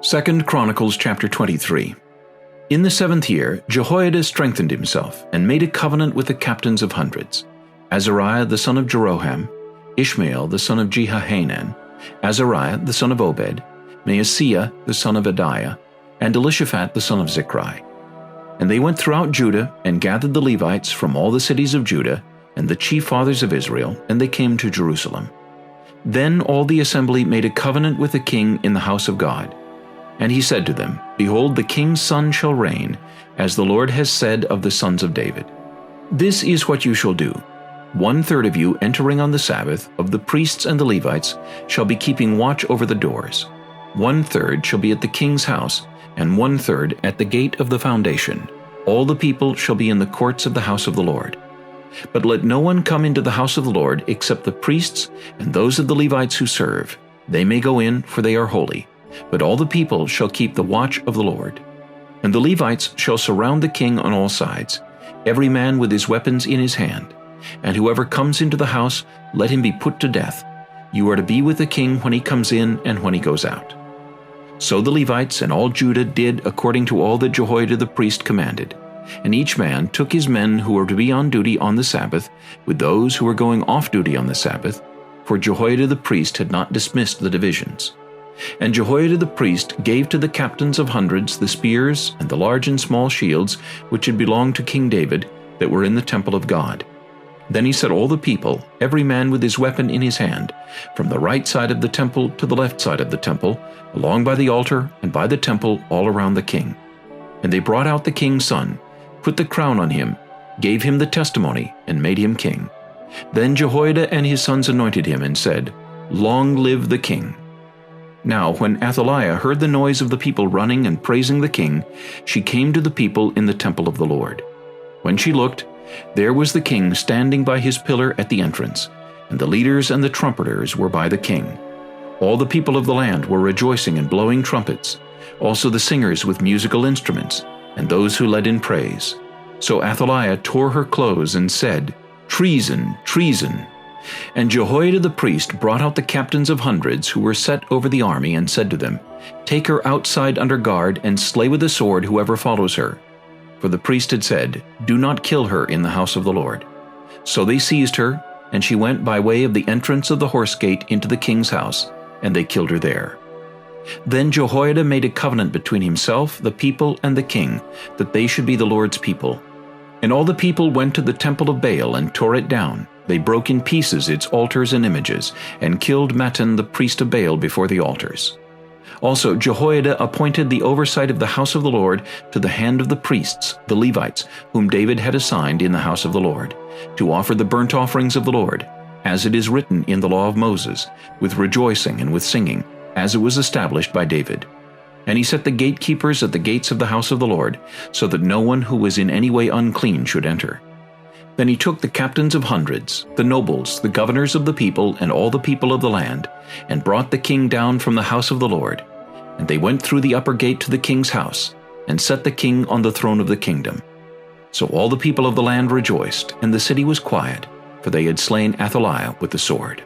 2 Chronicles chapter 23. In the 7th year, Jehoiada strengthened himself, and made a covenant with the captains of hundreds, Azariah the son of Jeroham, Ishmael the son of Jehohanan, Azariah the son of Obed, Maaseiah the son of Adiah, and Elishaphat the son of Zichri. And they went throughout Judah, and gathered the Levites from all the cities of Judah, and the chief fathers of Israel, and they came to Jerusalem. Then all the assembly made a covenant with the king in the house of God. And he said to them, Behold, the king's son shall reign, as the Lord has said of the sons of David. This is what you shall do. 1/3 of you entering on the Sabbath, of the priests and the Levites, shall be keeping watch over the doors. 1/3 shall be at the king's house, and 1/3 at the gate of the foundation. All the people shall be in the courts of the house of the Lord. But let no one come into the house of the Lord except the priests and those of the Levites who serve. They may go in, for they are holy. But all the people shall keep the watch of the Lord. And the Levites shall surround the king on all sides, every man with his weapons in his hand. And whoever comes into the house, let him be put to death. You are to be with the king when he comes in and when he goes out. So the Levites and all Judah did according to all that Jehoiada the priest commanded. And each man took his men who were to be on duty on the Sabbath, with those who were going off duty on the Sabbath, for Jehoiada the priest had not dismissed the divisions. And Jehoiada the priest gave to the captains of hundreds the spears and the large and small shields which had belonged to King David, that were in the temple of God. Then he set all the people, every man with his weapon in his hand, from the right side of the temple to the left side of the temple, along by the altar and by the temple all around the king. And they brought out the king's son, put the crown on him, gave him the testimony, and made him king. Then Jehoiada and his sons anointed him and said, Long live the king. Now when Athaliah heard the noise of the people running and praising the king, she came to the people in the temple of the Lord. When she looked, there was the king standing by his pillar at the entrance, and the leaders and the trumpeters were by the king. All the people of the land were rejoicing and blowing trumpets, also the singers with musical instruments, and those who led in praise. So Athaliah tore her clothes and said, Treason, treason! And Jehoiada the priest brought out the captains of hundreds who were set over the army, and said to them, Take her outside under guard, and slay with the sword whoever follows her. For the priest had said, Do not kill her in the house of the Lord. So they seized her, and she went by way of the entrance of the horse gate into the king's house, and they killed her there. Then Jehoiada made a covenant between himself, the people, and the king, that they should be the Lord's people. And all the people went to the temple of Baal and tore it down. They broke in pieces its altars and images, and killed Mattan the priest of Baal before the altars. Also Jehoiada appointed the oversight of the house of the Lord to the hand of the priests, the Levites, whom David had assigned in the house of the Lord, to offer the burnt offerings of the Lord, as it is written in the law of Moses, with rejoicing and with singing, as it was established by David. And he set the gatekeepers at the gates of the house of the Lord, so that no one who was in any way unclean should enter. Then he took the captains of hundreds, the nobles, the governors of the people, and all the people of the land, and brought the king down from the house of the Lord. And they went through the upper gate to the king's house, and set the king on the throne of the kingdom. So all the people of the land rejoiced, and the city was quiet, for they had slain Athaliah with the sword.